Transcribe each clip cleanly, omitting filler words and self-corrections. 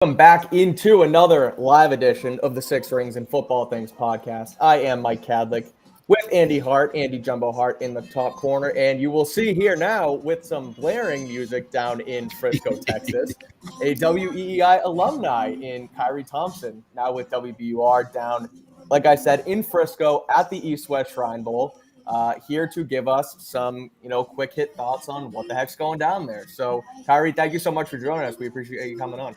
Welcome back into another live edition of the Six Rings and Football Things podcast. I am Mike Kadlick with Andy Jumbo Hart in the top corner, and you will see here now with some blaring music down in Frisco, Texas, a WEEI alumni in Khari Thompson, now with WBUR down, like I said, in Frisco at the East-West Shrine Bowl. Here to give us some, quick hit thoughts on what the heck's going down there. So, Khari, thank you so much for joining us. We appreciate you coming on.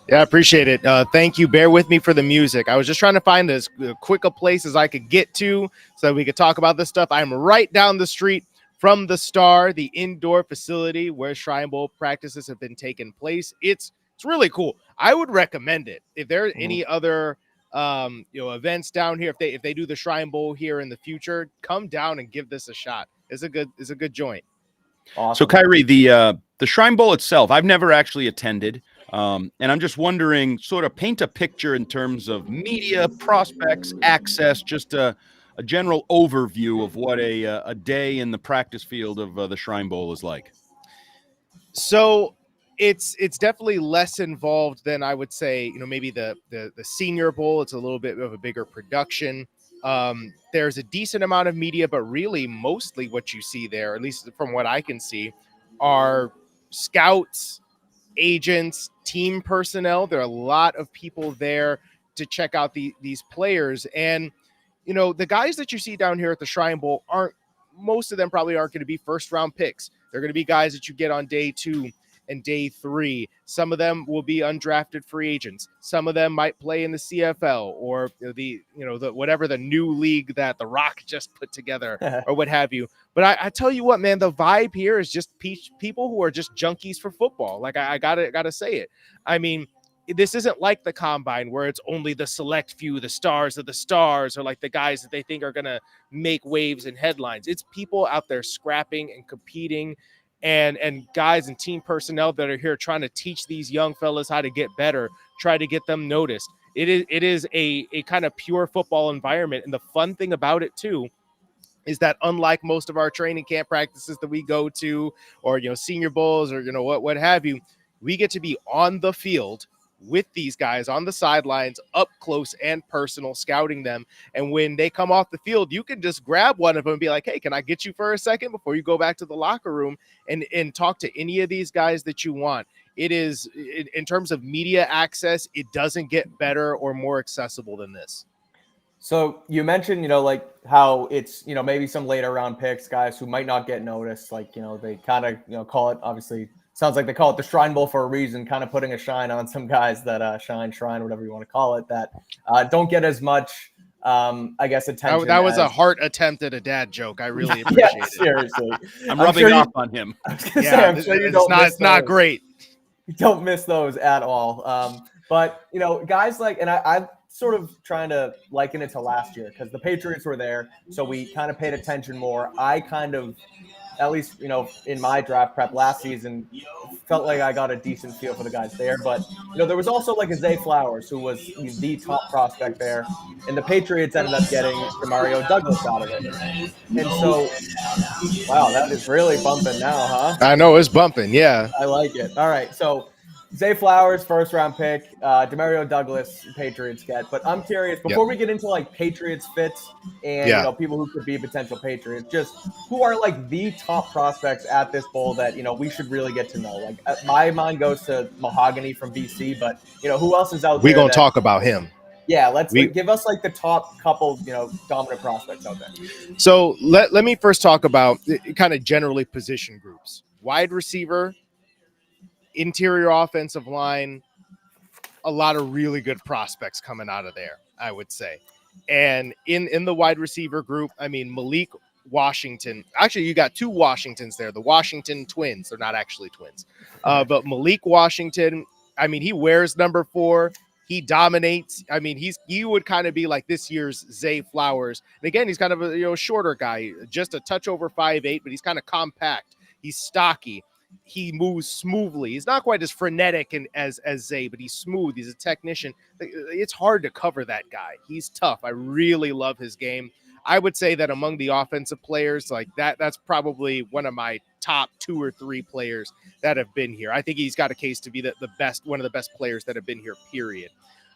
Yeah, I appreciate it. Thank you. Bear with me for the music. I was just trying to find as quick a place as I could get to so that we could talk about this stuff. I'm right down the street from the Star, the indoor facility where Shrine Bowl practices have been taking place. It's really cool. I would recommend it. If there are any other events down here, if they do the Shrine Bowl here in the future, come down and give this a shot. It's a good joint. Awesome. So, Khari, the Shrine Bowl itself, I've never actually attended. And I'm just wondering, sort of paint a picture in terms of media, prospects, access, just a general overview of what a day in the practice field of the Shrine Bowl is like. So it's definitely less involved than I would say, maybe the Senior Bowl. It's a little bit of a bigger production. There's a decent amount of media, but really mostly what you see there, at least from what I can see, are scouts, agents, team personnel. There are a lot of people there to check out these players. And, the guys that you see down here at the Shrine Bowl most of them probably aren't going to be first round picks. They're going to be guys that you get on day 2 and day 3. Some of them will be undrafted free agents. Some of them might play in the CFL or the whatever the new league that The Rock just put together or what have you. But I tell you what, man, the vibe here is just people who are just junkies for football. Like I gotta say it. I mean, this isn't like the combine where it's only the select few, the stars of the stars, or like the guys that they think are gonna make waves and headlines. It's people out there scrapping and competing, and guys and team personnel that are here trying to teach these young fellas how to get better, try to get them noticed. It is a kind of pure football environment, and the fun thing about it too is that unlike most of our training camp practices that we go to, or Senior Bowls, or what have you, we get to be on the field with these guys on the sidelines, up close and personal, scouting them. And when they come off the field, you can just grab one of them and be like, hey, can I get you for a second before you go back to the locker room and talk to any of these guys that you want. It is, in terms of media access, it doesn't get better or more accessible than this. So you mentioned, like how it's, maybe some later round picks, guys who might not get noticed, like, they kind of, call it, obviously, sounds like they call it the Shrine Bowl for a reason, kind of putting a shine on some guys that shrine, whatever you want to call it, that don't get as much, I guess, attention. That was a heart attempt at a dad joke. I really appreciate it. Seriously. I'm rubbing off on him. I was gonna say, I'm sure you don't it's not great. You don't miss those at all. But, guys like, and I'm sort of trying to liken it to last year because the Patriots were there, so we kind of paid attention more. I kind of, at least, in my draft prep last season, felt like I got a decent feel for the guys there. But, there was also like a Zay Flowers, who was the top prospect there. And the Patriots ended up getting Mario Douglas out of it. And so, wow, that is really bumping now, huh? I know, it's bumping, yeah. I like it. All right, so Zay Flowers, first round pick, Demario Douglas, Patriots get. But I'm curious, before we get into like Patriots fits and people who could be potential Patriots, just who are like the top prospects at this bowl that we should really get to know. Like my mind goes to Mahogany from BC, but who else is out there? We're gonna talk about him. Yeah, give us like the top couple dominant prospects out there. So let me first talk about kind of generally position groups. Wide receiver, interior offensive line, a lot of really good prospects coming out of there, I would say. And in the wide receiver group, I mean, Malik Washington, actually you got 2 Washingtons there, the Washington twins. They're not actually twins. But Malik Washington, I mean, he wears number 4. He dominates. I mean, he would kind of be like this year's Zay Flowers. And again, he's kind of a shorter guy, just a touch over 5'8", but he's kind of compact. He's stocky. He moves smoothly. He's not quite as frenetic as Zay, but he's smooth. He's a technician. It's hard to cover that guy. He's tough. I really love his game. I would say that among the offensive players, like that's probably one of my top 2 or 3 players that have been here. I think he's got a case to be the best, one of the best players that have been here, period.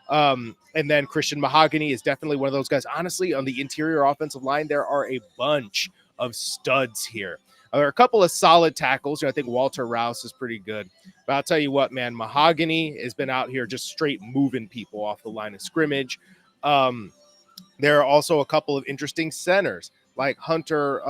And then Christian Mahogany is definitely one of those guys. Honestly, on the interior offensive line, there are a bunch of studs here. There are a couple of solid tackles. I think Walter Rouse is pretty good. But I'll tell you what, man, Mahogany has been out here just straight moving people off the line of scrimmage. There are also a couple of interesting centers, like Hunter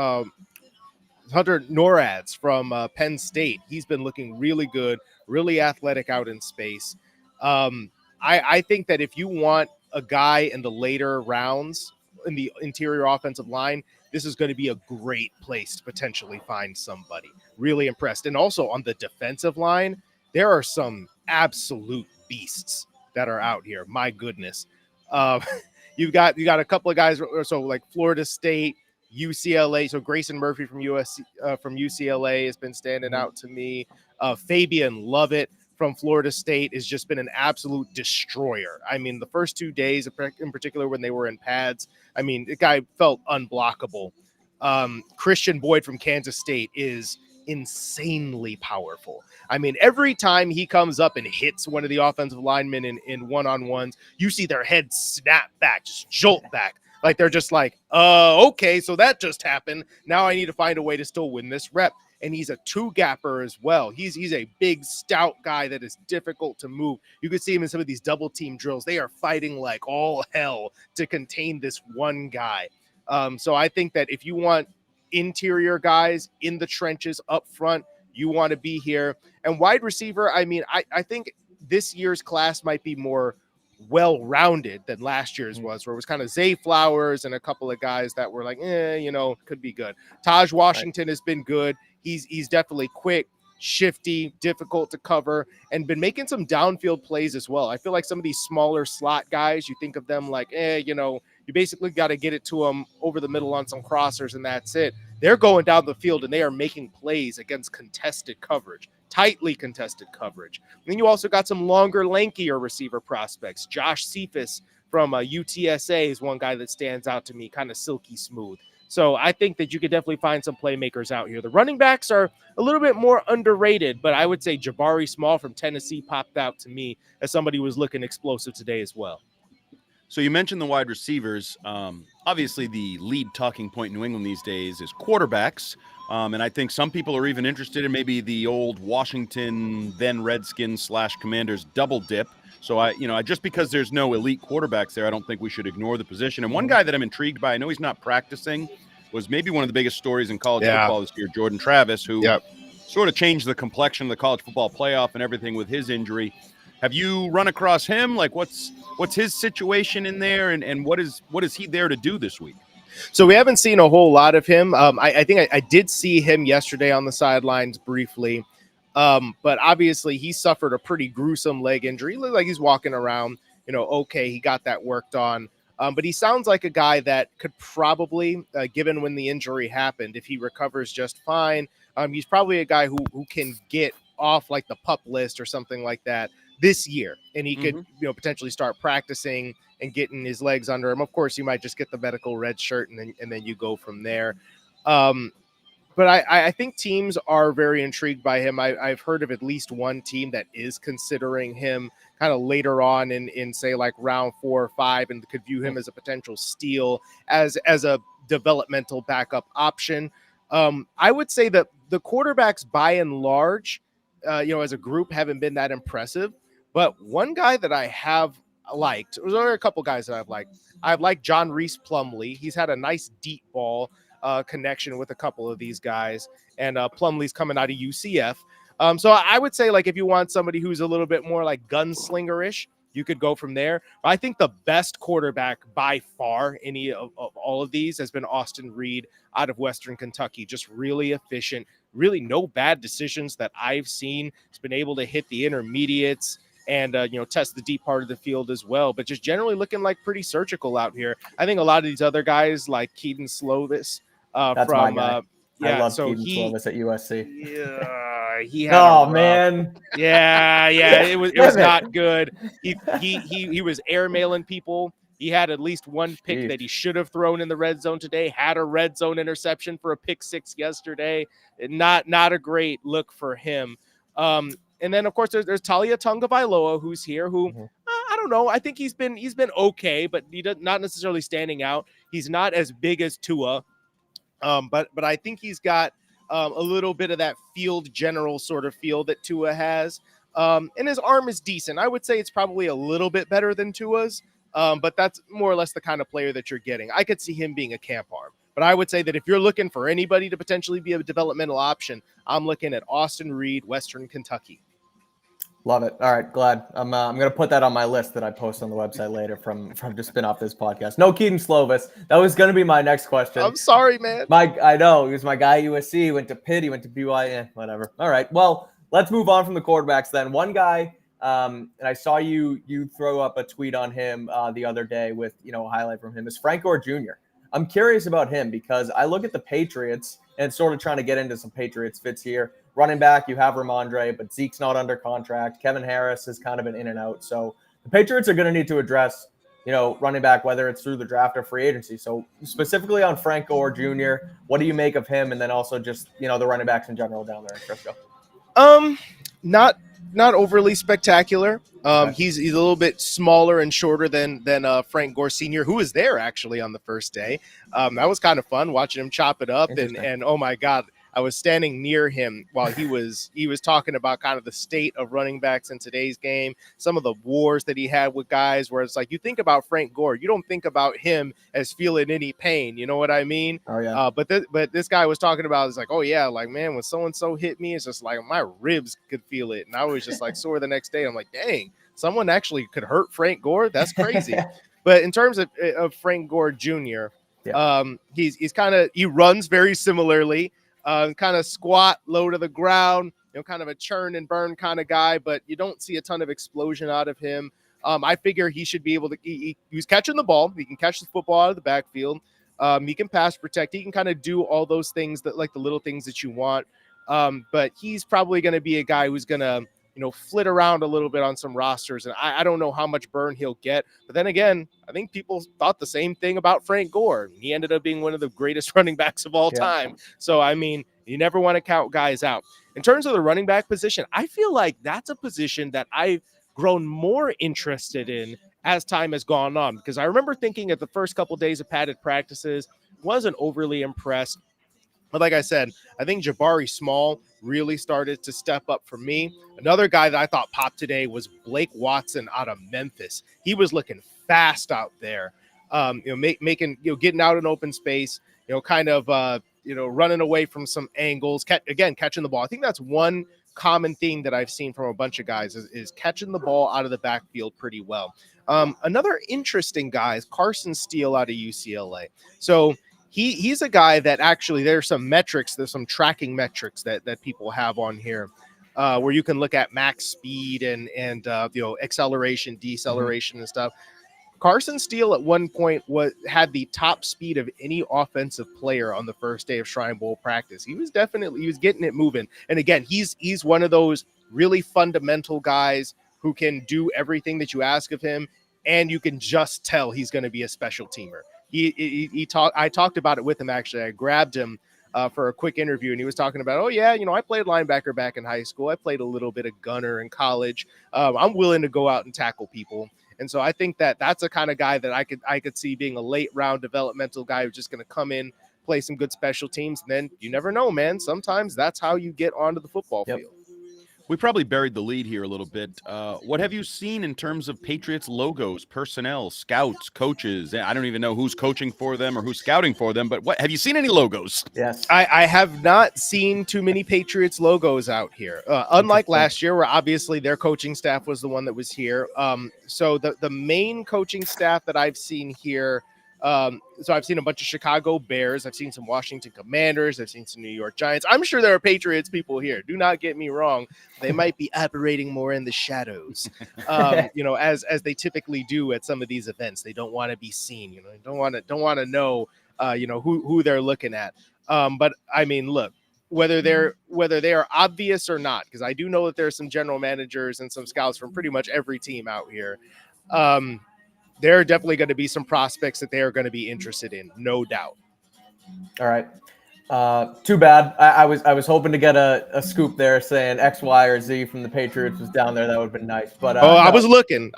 Norads from Penn State. He's been looking really good, really athletic out in space. I think that if you want a guy in the later rounds in the interior offensive line, this is going to be a great place to potentially find somebody. Really impressed. And also on the defensive line, there are some absolute beasts that are out here. My goodness. You got a couple of guys, so like Florida State, UCLA. So Grayson Murphy from UCLA has been standing out to me. Fabian Lovett from Florida State has just been an absolute destroyer. I mean, the first 2 days, in particular when they were in pads, I mean, the guy felt unblockable. Christian Boyd from Kansas State is insanely powerful. I mean, every time he comes up and hits one of the offensive linemen in one-on-ones, you see their head snap back, just jolt back. Like they're just like, okay, so that just happened. Now I need to find a way to still win this rep. And he's a 2-gapper as well. He's a big, stout guy that is difficult to move. You could see him in some of these double team drills. They are fighting like all hell to contain this one guy. So I think that if you want interior guys in the trenches up front, you want to be here. And wide receiver, I mean, I think this year's class might be more well-rounded than last year's was, where it was kind of Zay Flowers and a couple of guys that were like, could be good. Taj Washington has been good. He's definitely quick, shifty, difficult to cover, and been making some downfield plays as well. I feel like some of these smaller slot guys, you think of them like, you basically got to get it to them over the middle on some crossers and that's it. They're going down the field and they are making plays against contested coverage, tightly contested coverage. And then you also got some longer, lankier receiver prospects. Josh Cephas from UTSA is one guy that stands out to me, kind of silky smooth. So I think that you could definitely find some playmakers out here. The running backs are a little bit more underrated, but I would say Jabari Small from Tennessee popped out to me as somebody who was looking explosive today as well. So you mentioned the wide receivers. Obviously, the lead talking point in New England these days is quarterbacks. And I think some people are even interested in maybe the old Washington, then Redskins / Commanders double dip. So I just because there's no elite quarterbacks there, I don't think we should ignore the position. And one guy that I'm intrigued by, I know he's not practicing, was maybe one of the biggest stories in college football this year, Jordan Travis, who sort of changed the complexion of the college football playoff and everything with his injury. Have you run across him? Like what's his situation in there, and what is he there to do this week? So we haven't seen a whole lot of him. I think I did see him yesterday on the sidelines briefly. But obviously he suffered a pretty gruesome leg injury. He looked like he's walking around, okay, he got that worked on. But he sounds like a guy that could probably, given when the injury happened, if he recovers just fine, he's probably a guy who can get off like the PUP list or something like that this year. And he could, potentially start practicing and getting his legs under him. Of course, you might just get the medical red shirt and then you go from there. But I think teams are very intrigued by him. I've heard of at least one team that is considering him kind of later on in say like round 4 or 5 and could view him as a potential steal as a developmental backup option. I would say that the quarterbacks by and large, as a group haven't been that impressive. But one guy that I have liked, there are a couple guys that I've liked John Reese Plumlee. He's had a nice deep ball connection with a couple of these guys, and Plumlee's coming out of UCF. So I would say like if you want somebody who's a little bit more like gunslingerish, you could go from there. But I think the best quarterback by far any of all of these has been Austin Reed out of Western Kentucky. Just really efficient, really no bad decisions that I've seen. He's been able to hit the intermediates and test the deep part of the field as well, but just generally looking like pretty surgical out here. I think a lot of these other guys like Keaton Slovis That's from I love Keaton Slovis at USC. Yeah, he had man. Yeah, it was not good. He was airmailing people He had at least one pick that he should have thrown in the red zone today, had a red zone interception for a pick six yesterday. Not a great look for him. And then, of course, there's Talia Tagovailoa, who's here, who I don't know. I think he's been okay, but he does not necessarily standing out. He's not as big as Tua, but I think he's got a little bit of that field general sort of feel that Tua has. And his arm is decent. I would say it's probably a little bit better than Tua's, but that's more or less the kind of player that you're getting. I could see him being a camp arm. But I would say that if you're looking for anybody to potentially be a developmental option, I'm looking at Austin Reed, Western Kentucky. Love it. All right, glad. I'm going to put that on my list that I post on the website later from to spin off this podcast. No Keaton Slovis. That was going to be my next question. I'm sorry, man. I know. He was my guy at USC. Went to Pitt. He went to BYU. Whatever. All right. Well, let's move on from the quarterbacks then. One guy, and I saw you throw up a tweet on him the other day with, a highlight from him, is Frank Gore Jr. I'm curious about him because I look at the Patriots and sort of trying to get into some Patriots fits here. Running back, you have Ramondre, but Zeke's not under contract. Kevin Harris has kind of been in and out. So the Patriots are going to need to address, running back, whether it's through the draft or free agency. So specifically on Frank Gore Jr., what do you make of him? And then also just, the running backs in general down there in Frisco. Not overly spectacular. Okay. He's a little bit smaller and shorter than Frank Gore Sr., who was there actually on the first day. That was kind of fun watching him chop it up, and oh my God, I was standing near him while he was talking about kind of the state of running backs in today's game, some of the wars that he had with guys where it's like, you think about Frank Gore, you don't think about him as feeling any pain. You know what I mean? Oh, yeah. But this guy was talking about, it's like, oh yeah, like, man, when so-and-so hit me, it's just like my ribs could feel it. And I was just like sore the next day. I'm like, dang, someone actually could hurt Frank Gore? That's crazy. But in terms of Frank Gore Jr., he's kind of, he runs very similarly. Kind of squat, low to the ground, kind of a churn and burn kind of guy, but you don't see a ton of explosion out of him. I figure he should be able to, he's catching the ball. He can catch the football out of the backfield. He can pass protect. He can kind of do all those things that, like the little things that you want. But he's probably going to be a guy who's going to, flit around a little bit on some rosters. And I don't know how much burn he'll get. But then again, I think people thought the same thing about Frank Gore. He ended up being one of the greatest running backs of all time. So, I mean, you never want to count guys out. In terms of the running back position, I feel like that's a position that I've grown more interested in as time has gone on. Because I remember thinking at the first couple of days of padded practices, wasn't overly impressed. But like I said, I think Jabari Small really started to step up for me. Another guy that I thought popped today was Blake Watson out of Memphis. He was looking fast out there, making, getting out in open space, kind of, running away from some angles, catching the ball. I think that's one common theme that I've seen from a bunch of guys is catching the ball out of the backfield pretty well. Another interesting guy is Carson Steele out of UCLA. So he's a guy that actually there's some tracking metrics that people have on here where you can look at max speed and acceleration, deceleration and stuff. Carson Steele at one point had the top speed of any offensive player on the first day of Shrine Bowl practice. He was getting it moving. And again, he's one of those really fundamental guys who can do everything that you ask of him, and you can just tell he's going to be a special teamer. I talked about it with him, actually. I grabbed him for a quick interview, and he was talking about, I played linebacker back in high school. I played a little bit of gunner in college. I'm willing to go out and tackle people. And so I think that's a kind of guy that I could see being a late round developmental guy who's just going to come in, play some good special teams. And then you never know, man. Sometimes that's how you get onto the football field. We probably buried the lead here a little bit. What have you seen in terms of Patriots logos, personnel, scouts, coaches? I don't even know who's coaching for them or who's scouting for them, but what have you seen any logos? Yes. I have not seen too many Patriots logos out here. Unlike last year, where obviously their coaching staff was the one that was here. So the main coaching staff that I've seen here, so I've seen a bunch of Chicago Bears. I've seen some Washington Commanders. I've seen some New York Giants. I'm sure there are Patriots people here. Do not get me wrong. They might be operating more in the shadows, as they typically do at some of these events. They don't want to be seen. Don't want to know, who they're looking at. But I mean, look, whether they are obvious or not, because I do know that there are some general managers and some scouts from pretty much every team out here. there are definitely going to be some prospects that they are going to be interested in, no doubt. All right. Too bad. I was hoping to get a scoop there saying X, Y, or Z from the Patriots was down there. That would have been nice. But no. I was looking.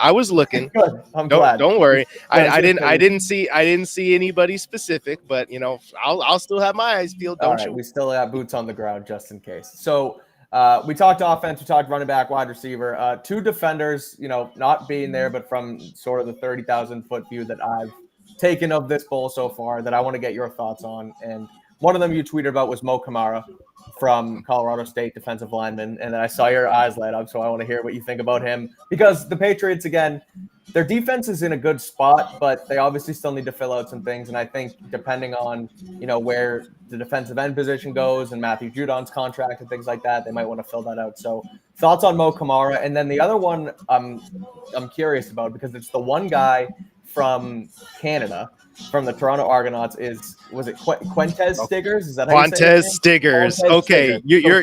Good. I'm glad. Don't worry. I Good. didn't see anybody specific, but I'll still have my eyes peeled. Don't you? We still have boots on the ground just in case. So we talked offense, we talked running back, wide receiver. Two defenders, not being there, but from sort of the 30,000-foot view that I've taken of this bowl so far that I want to get your thoughts on. And one of them you tweeted about was Mo Kamara from Colorado State, defensive lineman. And I saw your eyes light up, so I want to hear what you think about him. Because the Patriots, again, their defense is in a good spot, but they obviously still need to fill out some things. And I think depending on, where the defensive end position goes and Matthew Judon's contract and things like that, they might want to fill that out. So thoughts on Mo Kamara. And then the other one I'm curious about, because it's the one guy from Canada, from the Toronto Argonauts, was it Quintez Stiggers? Is that how you say Quintez Stiggers? Okay, you're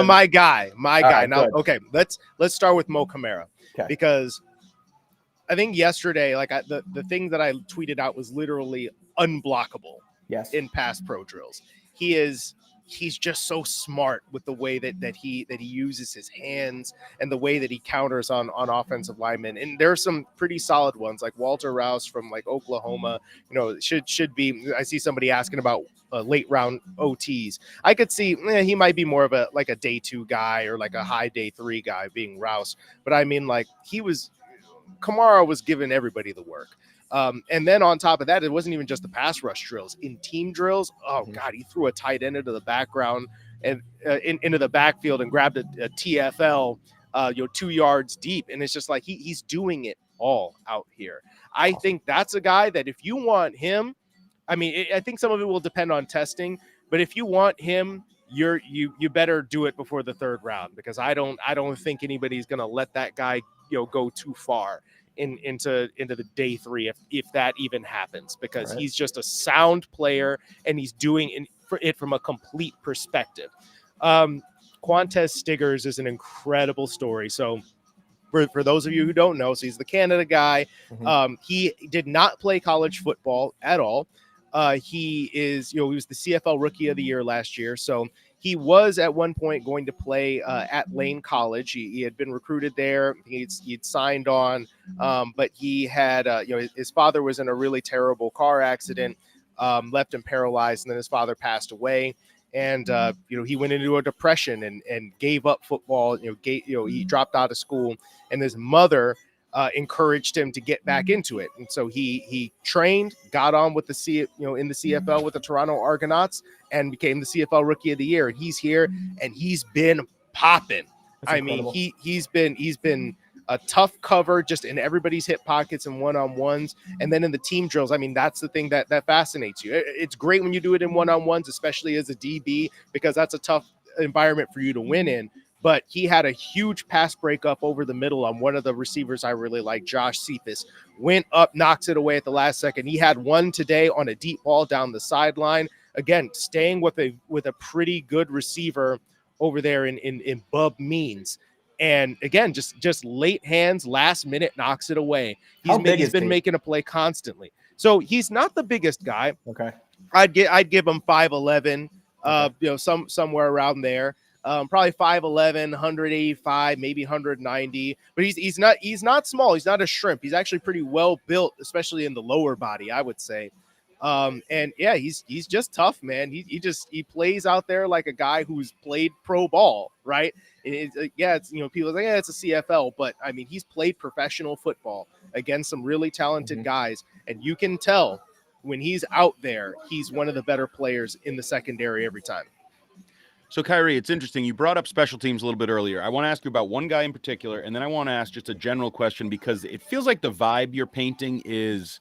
my guy. Right, now, good. okay, let's start with Mo Kamara, because I think yesterday, the thing that I tweeted out was literally unblockable. Yes. In pass pro drills, he's just so smart with the way that he uses his hands and the way that he counters on offensive linemen. And there are some pretty solid ones, like Walter Rouse from Oklahoma. Should be. I see somebody asking about late round OTs. I could see he might be more of a day 2 guy or a high day 3 guy, being Rouse. But I mean, Kamara was giving everybody the work. And then on top of that, it wasn't even just the pass rush drills. In team drills, God, he threw a tight end into the background and into the backfield and grabbed a TFL, 2 yards deep. And it's just he's doing it all out here. I think that's a guy that if you want him, I think some of it will depend on testing, but if you want him, you better do it before the 3rd round, because I don't think anybody's going to let that guy, go too far into the day 3 if that even happens, because he's just a sound player and he's doing it from a complete perspective. Quintez Stiggers is an incredible story. So for those of you who don't know, so he's the Canada guy. Mm-hmm. He did not play college football at all. He was the CFL Rookie of the Year last year. So he was at one point going to play at Lane College. He had been recruited there. He'd signed on, but he had, his father was in a really terrible car accident, left him paralyzed, and then his father passed away. And, he went into a depression and gave up football. He dropped out of school, and his mother encouraged him to get back into it. And so he trained, got on with in the CFL with the Toronto Argonauts, and became the CFL Rookie of the Year. And he's here, and he's been popping. I mean, he's been a tough cover just in everybody's hip pockets and one-on-ones. And then in the team drills, that's the thing that fascinates you. It's great when you do it in one-on-ones, especially as a DB, because that's a tough environment for you to win in. But he had a huge pass breakup over the middle on one of the receivers I really like, Josh Cephas. Went up, knocks it away at the last second. He had one today on a deep ball down the sideline. Again, staying with a pretty good receiver over there in Bub Means. And again, just late hands, last minute, knocks it away. He's been making a play constantly. So he's not the biggest guy. Okay. I'd give him 5'11", somewhere around there. Probably 5'11", 185, maybe 190. But he's not small. He's not a shrimp. He's actually pretty well built, especially in the lower body, I would say. And yeah, he's just tough, man. He plays out there like a guy who's played pro ball, right? It's people say, it's a CFL, but he's played professional football against some really talented guys, and you can tell when he's out there, he's one of the better players in the secondary every time. So, Khari, it's interesting. You brought up special teams a little bit earlier. I want to ask you about one guy in particular, and then I want to ask just a general question, because it feels like the vibe you're painting is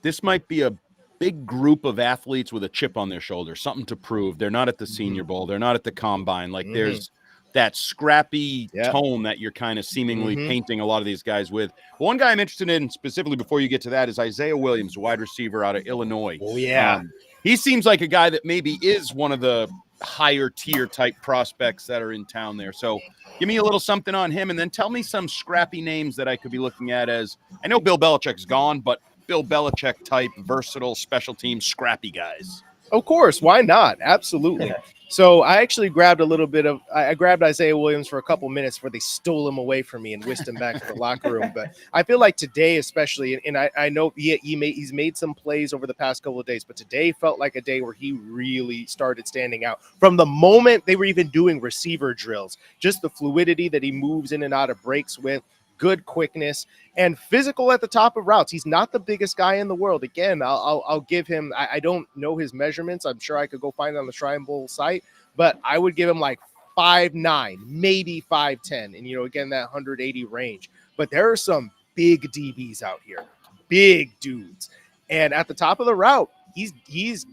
this might be a big group of athletes with a chip on their shoulder, something to prove. They're not at the Senior Bowl. They're not at the Combine. There's that scrappy tone that you're kind of seemingly painting a lot of these guys with. One guy I'm interested in specifically before you get to that is Isaiah Williams, wide receiver out of Illinois. Oh, yeah. He seems like a guy that maybe is one of the higher tier type prospects that are in town there. So give me a little something on him, and then tell me some scrappy names that I could be looking at. As I know Bill Belichick's gone, but Bill Belichick type versatile special team scrappy guys. Of course, why not? Absolutely. So I actually grabbed I grabbed Isaiah Williams for a couple minutes before they stole him away from me and whisked him back to the locker room. But I feel like today, especially, and I know he's made some plays over the past couple of days, but today felt like a day where he really started standing out from the moment they were even doing receiver drills. Just the fluidity that he moves in and out of breaks with, good quickness, and physical at the top of routes. He's not the biggest guy in the world. Again, I'll give him, I don't know his measurements. I'm sure I could go find it on the Shrine Bowl site, but I would give him like 5'9", maybe 5'10", and, again, that 180 range. But there are some big DBs out here, big dudes. And at the top of the route, he's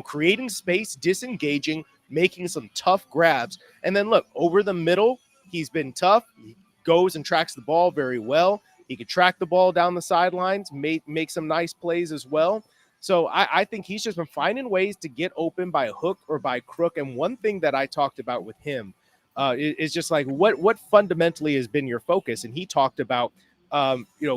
creating space, disengaging, making some tough grabs. And then look, over the middle, he's been tough. He goes and tracks the ball very well. He could track the ball down the sidelines, make some nice plays as well. So I think he's just been finding ways to get open by hook or by crook. And one thing that I talked about with him is just like what fundamentally has been your focus. And he talked about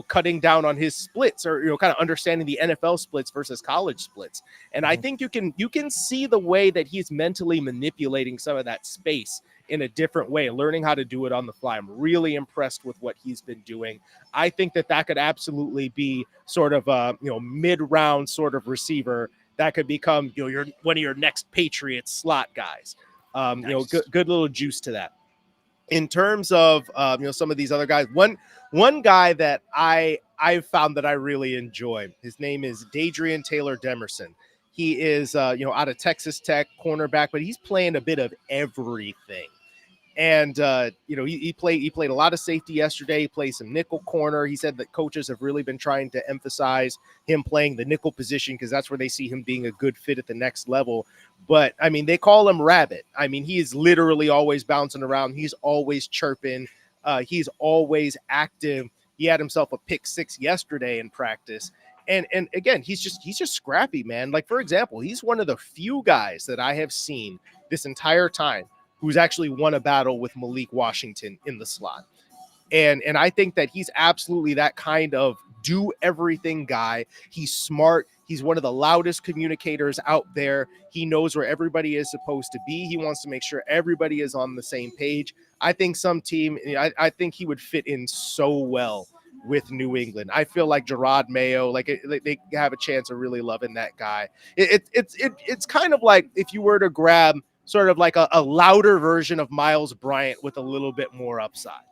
cutting down on his splits, or kind of understanding the NFL splits versus college splits. And I think you can see the way that he's mentally manipulating some of that space in a different way, learning how to do it on the fly. I'm really impressed with what he's been doing. I think that could absolutely be sort of a mid-round sort of receiver that could become one of your next Patriots slot guys. Nice. Good little juice to that. In terms of some of these other guys, one guy that I found that I really enjoy, his name is Dadrian Taylor Demerson. He is out of Texas Tech, cornerback, but he's playing a bit of everything. And he played a lot of safety yesterday. He played some nickel corner. He said that coaches have really been trying to emphasize him playing the nickel position because that's where they see him being a good fit at the next level. But I mean, they call him Rabbit. I mean, he is literally always bouncing around. He's always chirping. He's always active. He had himself a pick 6 yesterday in practice. And again, he's just scrappy, man. Like, for example, he's one of the few guys that I have seen this entire time who's actually won a battle with Malik Washington in the slot. And I think that he's absolutely that kind of do everything guy. He's smart. He's one of the loudest communicators out there. He knows where everybody is supposed to be. He wants to make sure everybody is on the same page. I think I think he would fit in so well with New England. I feel like Gerard Mayo, they have a chance of really loving that guy. It's kind of like if you were to grab sort of like a louder version of Miles Bryant with a little bit more upside.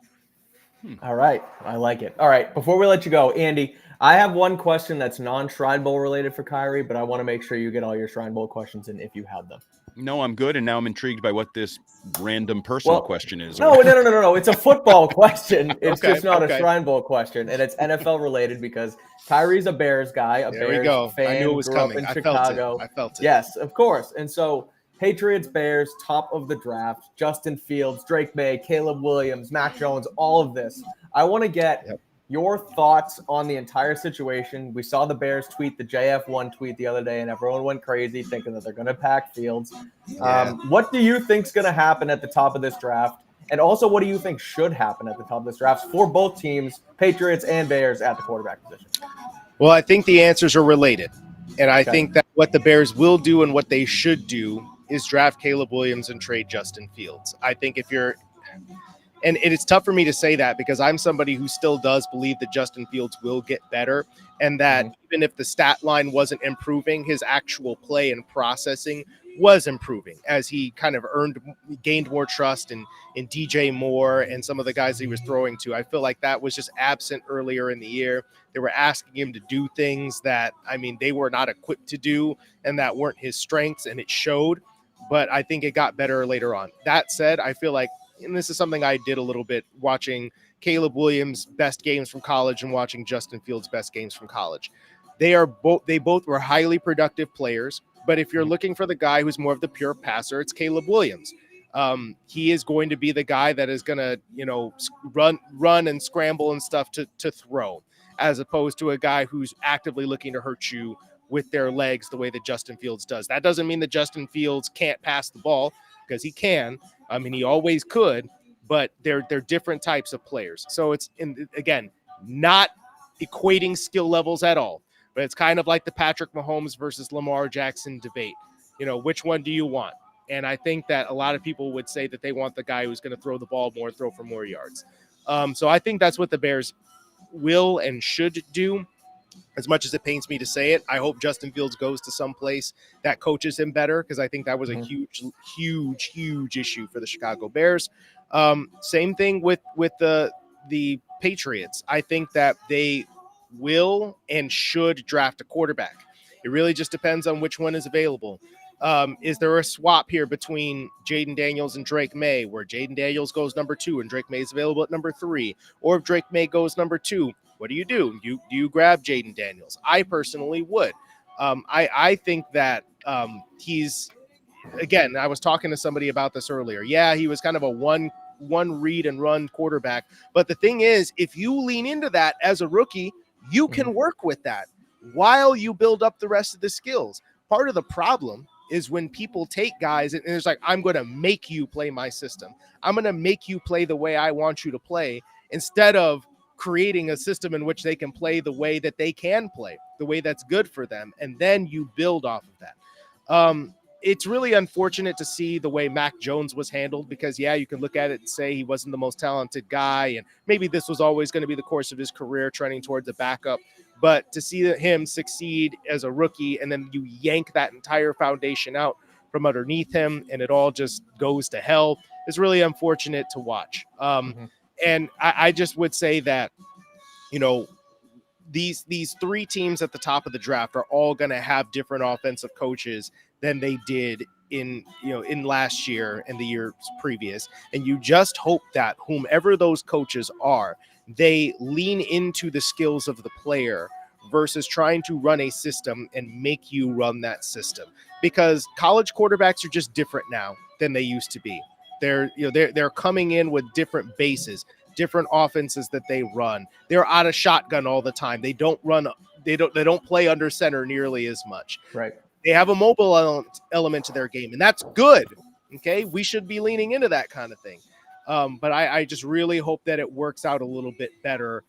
All right. I like it. All right. Before we let you go, Andy, I have one question that's non-Shrine Bowl related for Khari, but I want to make sure you get all your Shrine Bowl questions in if you have them. No, I'm good. And now I'm intrigued by what this random personal question is. No. It's a football question. It's just not a Shrine Bowl question. And it's NFL related because Khari's a Bears guy, Bears fan. I knew it was coming. In Chicago. I felt it. Yes, of course. And so Patriots, Bears, top of the draft, Justin Fields, Drake May, Caleb Williams, Mac Jones, all of this. I want to get your thoughts on the entire situation. We saw the Bears tweet the JF1 tweet the other day, and everyone went crazy thinking that they're going to pack Fields. What do you think's going to happen at the top of this draft? And also, what do you think should happen at the top of this draft for both teams, Patriots and Bears, at the quarterback position? Well, I think the answers are related. And I think that what the Bears will do and what they should do is draft Caleb Williams and trade Justin Fields. I think if you're – and it's tough for me to say that because I'm somebody who still does believe that Justin Fields will get better and that even if the stat line wasn't improving, his actual play and processing was improving as he kind of gained more trust in DJ Moore and some of the guys he was throwing to. I feel like that was just absent earlier in the year. They were asking him to do things that, they were not equipped to do and that weren't his strengths, and it showed. But I think it got better later on. That said, I feel like, and this is something I did a little bit watching Caleb Williams' best games from college and watching Justin Fields' best games from college. They both were highly productive players. But if you're looking for the guy who's more of the pure passer, it's Caleb Williams. He is going to be the guy that is going to, run and scramble and stuff to throw, as opposed to a guy who's actively looking to hurt you with their legs the way that Justin Fields does. That doesn't mean that Justin Fields can't pass the ball, because he can. I mean, he always could, but they're different types of players. So it's, again, not equating skill levels at all, but it's kind of like the Patrick Mahomes versus Lamar Jackson debate. Which one do you want? And I think that a lot of people would say that they want the guy who's going to throw the ball more, throw for more yards. So I think that's what the Bears will and should do. As much as it pains me to say it, I hope Justin Fields goes to some place that coaches him better, because I think that was a huge issue for the Chicago Bears. Same thing with the Patriots. I think that they will and should draft a quarterback. It really just depends on which one is available. Is there a swap here between Jaden Daniels and Drake May, where Jaden Daniels goes number 2 and Drake May is available at number 3? Or if Drake May goes number 2, what do? Do you grab Jaden Daniels? I personally would. I think that he's, again, I was talking to somebody about this earlier. Yeah, he was kind of a one read and run quarterback. But the thing is, if you lean into that as a rookie, you can work with that while you build up the rest of the skills. Part of the problem is when people take guys and it's like, I'm going to make you play my system. I'm going to make you play the way I want you to play, instead of creating a system in which they can play the way that they can play, the way that's good for them. And then you build off of that. It's really unfortunate to see the way Mac Jones was handled, because you can look at it and say he wasn't the most talented guy, and maybe this was always going to be the course of his career, trending towards a backup. But to see him succeed as a rookie, and then you yank that entire foundation out from underneath him, and it all just goes to hell, is really unfortunate to watch. And I just would say that, these 3 teams at the top of the draft are all going to have different offensive coaches than they did in last year and the years previous. And you just hope that whomever those coaches are, they lean into the skills of the player versus trying to run a system and make you run that system, because college quarterbacks are just different now than they used to be. They're coming in with different bases, different offenses that they run. They're out of shotgun all the time. They don't play under center nearly as much. Right. They have a mobile element to their game, and that's good. Okay. We should be leaning into that kind of thing. But I just really hope that it works out a little bit better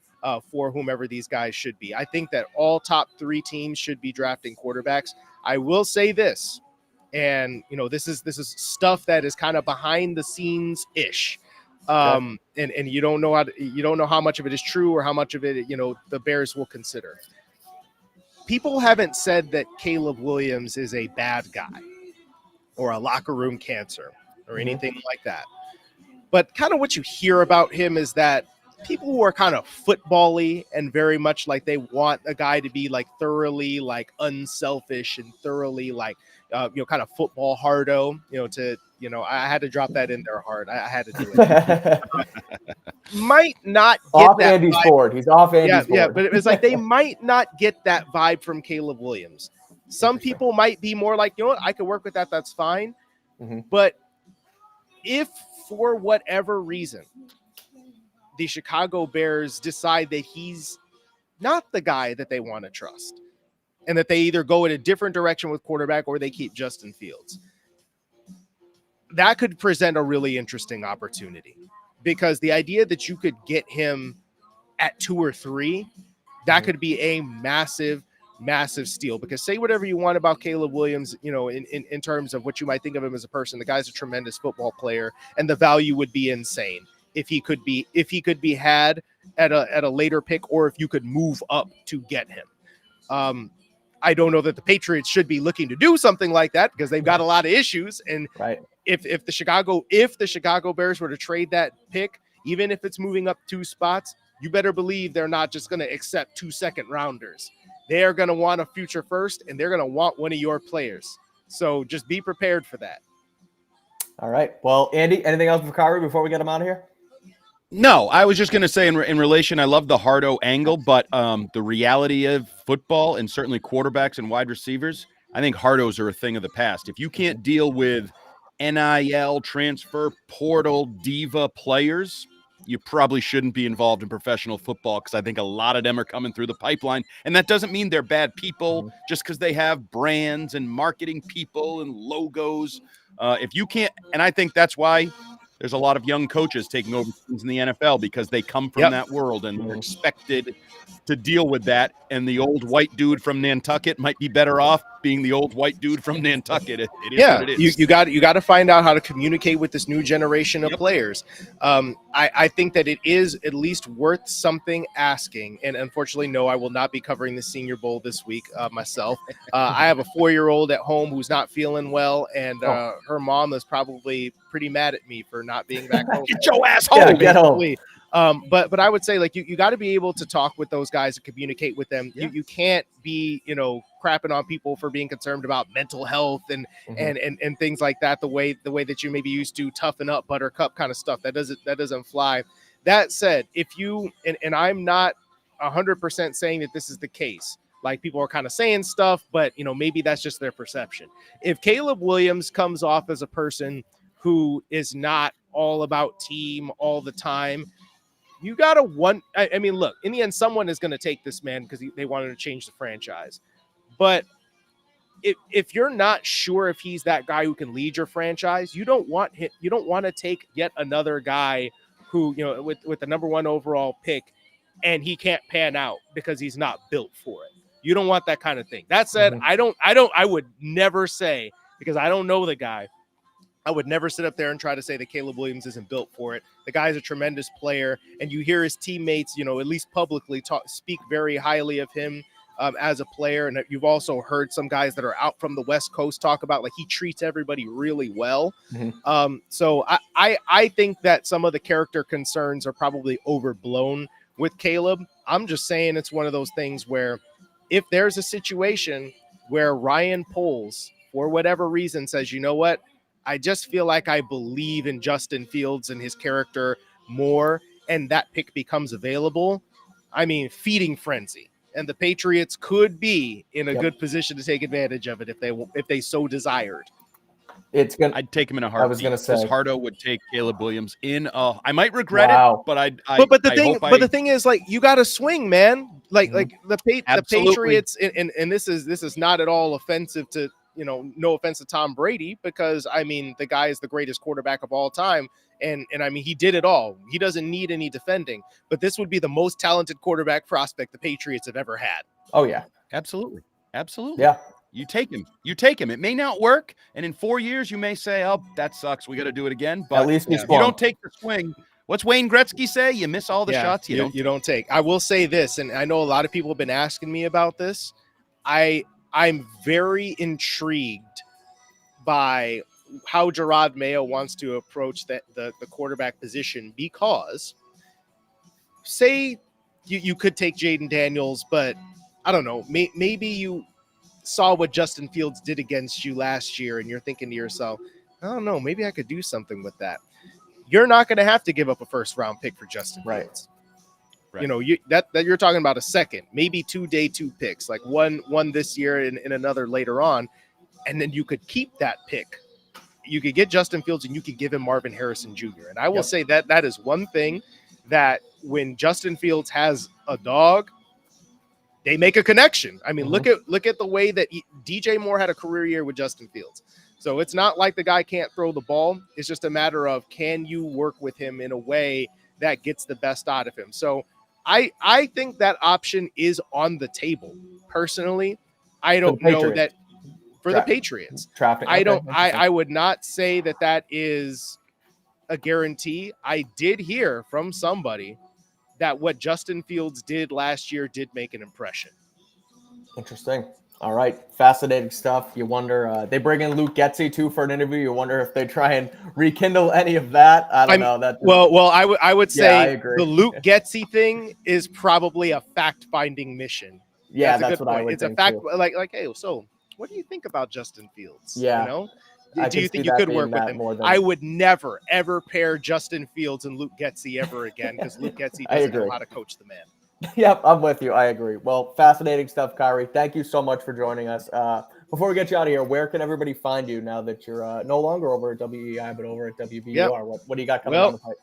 for whomever these guys should be. I think that all top 3 teams should be drafting quarterbacks. I will say this, and this is stuff that is kind of behind the scenes ish. And you don't know how much of it is true or how much of it, the Bears will consider. People haven't said that Caleb Williams is a bad guy or a locker room cancer or anything like that. But kind of what you hear about him is that people who are kind of football-y and very much like they want a guy to be like thoroughly like unselfish and thoroughly like, kind of football hardo, I had to drop that in there hard. I had to do it. Might not get off that Andy's vibe. board. He's off Andy's board. Yeah, but it was like they might not get that vibe from Caleb Williams. Some people might be more like, I could work with that. That's fine. But if for whatever reason the Chicago Bears decide that he's not the guy that they want to trust, and that they either go in a different direction with quarterback or they keep Justin Fields, that could present a really interesting opportunity, because the idea that you could get him at 2 or 3, that could be a massive steal. Because say whatever you want about Caleb Williams, in terms of what you might think of him as a person, the guy's a tremendous football player, and the value would be insane if he could be had at a later pick, or if you could move up to get him. I don't know that the Patriots should be looking to do something like that, because they've got a lot of issues. And if the Chicago Bears were to trade that pick, even if it's moving up 2 spots, you better believe they're not just going to accept 2 second rounders. They are going to want a future first, and they're going to want one of your players. So just be prepared for that. All right. Well, Andy, anything else for Khari before we get him out of here? No, I was just going to say in relation, I love the hardo angle, but the reality of football and certainly quarterbacks and wide receivers, I think hardos are a thing of the past. If you can't deal with NIL, transfer portal, diva players, you probably shouldn't be involved in professional football, because I think a lot of them are coming through the pipeline. And that doesn't mean they're bad people just because they have brands and marketing people and logos. If you can't, and I think that's why there's a lot of young coaches taking over teams in the NFL, because they come from that world and they're expected to deal with that. And the old white dude from Nantucket might be better off being the old white dude from Nantucket. It is what it is. You got to find out how to communicate with this new generation of players. I think that it is at least worth something asking. And unfortunately, no, I will not be covering the Senior Bowl this week myself. I have a 4-year-old at home who's not feeling well, and her mom is probably pretty mad at me for not being back home. Get your ass home. Yeah, get home. But I would say, like, you got to be able to talk with those guys and communicate with them. You can't be, crapping on people for being concerned about mental health and things like that, the way that you maybe used to toughen up buttercup kind of stuff. That doesn't fly. That said, if you and I'm not 100% saying that this is the case. Like, people are kind of saying stuff, but maybe that's just their perception. If Caleb Williams comes off as a person who is not all about team all the time, you got to look, in the end, someone is going to take this man because they wanted to change the franchise. But if you're not sure if he's that guy who can lead your franchise, you don't want to take yet another guy who, with the number 1 overall pick, and he can't pan out because he's not built for it. You don't want that kind of thing. That said, I would never say, because I don't know the guy, I would never sit up there and try to say that Caleb Williams isn't built for it. The guy's a tremendous player, and you hear his teammates, at least publicly, speak very highly of him as a player. And you've also heard some guys that are out from the West Coast talk about, like, he treats everybody really well. So I think that some of the character concerns are probably overblown with Caleb. I'm just saying it's one of those things where if there's a situation where Ryan Poles, for whatever reason, says, you know what, I just feel like I believe in Justin Fields and his character more, and that pick becomes available, feeding frenzy. And the Patriots could be in a good position to take advantage of it if they so desired. I'd take him in a heartbeat. I was going to say, Hardo would take Caleb Williams in. I might regret it, but the thing is, like, you got to swing, man. Like the Patriots, and this is not at all offensive to, no offense to Tom Brady, because the guy is the greatest quarterback of all time. And he did it all. He doesn't need any defending, but this would be the most talented quarterback prospect the Patriots have ever had. Oh yeah, absolutely. Yeah. You take him. It may not work. And in 4 years, you may say, oh, that sucks, we got to do it again. But at least if you don't take the swing, what's Wayne Gretzky say? You miss all the shots you don't take. I will say this, and I know a lot of people have been asking me about this. I'm very intrigued by how Gerard Mayo wants to approach the quarterback position, because say you could take Jaden Daniels, but I don't know, maybe you saw what Justin Fields did against you last year and you're thinking to yourself, I don't know, maybe I could do something with that. You're not going to have to give up a first-round pick for Justin Fields. Right. That you're talking about a second, maybe 2 day 2 picks, like one this year and another later on, and then you could keep that pick. You could get Justin Fields and you could give him Marvin Harrison Jr. And I will say that is one thing that when Justin Fields has a dog, they make a connection. Look at the way that DJ Moore had a career year with Justin Fields. So it's not like the guy can't throw the ball. It's just a matter of, can you work with him in a way that gets the best out of him? So I think that option is on the table. Personally, I don't know that for the Patriots. I would not say that is a guarantee. I did hear from somebody that what Justin Fields did last year did make an impression. Interesting. All right. Fascinating stuff. You wonder, they bring in Luke Getsy too for an interview. You wonder if they try and rekindle any of that. I don't know. Well, I would say the Luke Getsy thing is probably a fact-finding mission. Yeah, that's what I would think. It's a fact, too. Like, hey, so what do you think about Justin Fields? Yeah. Do you think you could work with him? I would never, ever pair Justin Fields and Luke Getsy ever again, because Luke Getsy doesn't know how to coach the man. Yep, I'm with you. I agree. Well, fascinating stuff, Khari. Thank you so much for joining us. Before we get you out of here, where can everybody find you now that you're no longer over at WEI, but over at WBUR? What do you got coming down the pipe?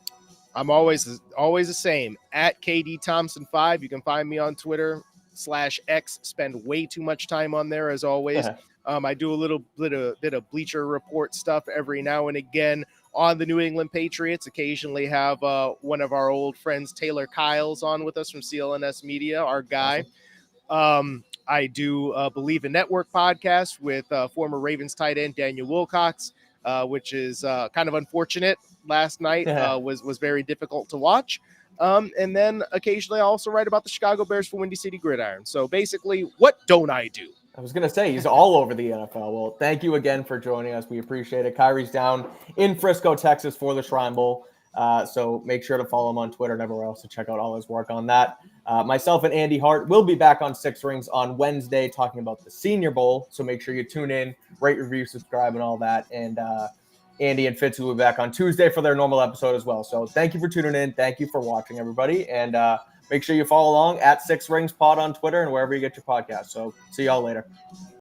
I'm always the same at KD Thompson 5. You can find me on Twitter /X. Spend way too much time on there as always. I do a little bit of Bleacher Report stuff every now and again on the New England Patriots. Occasionally have one of our old friends, Taylor Kyles, on with us from CLNS Media, our guy. Awesome. I do Believe in Network podcast with former Ravens tight end Daniel Wilcox, which is kind of unfortunate. Last night was very difficult to watch. And then occasionally I also write about the Chicago Bears for Windy City Gridiron. So basically, what don't I do? I was going to say, he's all over the NFL. Well, thank you again for joining us. We appreciate it. Khari's down in Frisco, Texas for the Shrine Bowl. So make sure to follow him on Twitter and everywhere else to check out all his work on that. Myself and Andy Hart will be back on Six Rings on Wednesday talking about the Senior Bowl. So make sure you tune in, rate, review, subscribe, and all that. And Andy and Fitz will be back on Tuesday for their normal episode as well. So thank you for tuning in. Thank you for watching, everybody. And make sure you follow along at Six Rings Pod on Twitter and wherever you get your podcast. So see y'all later.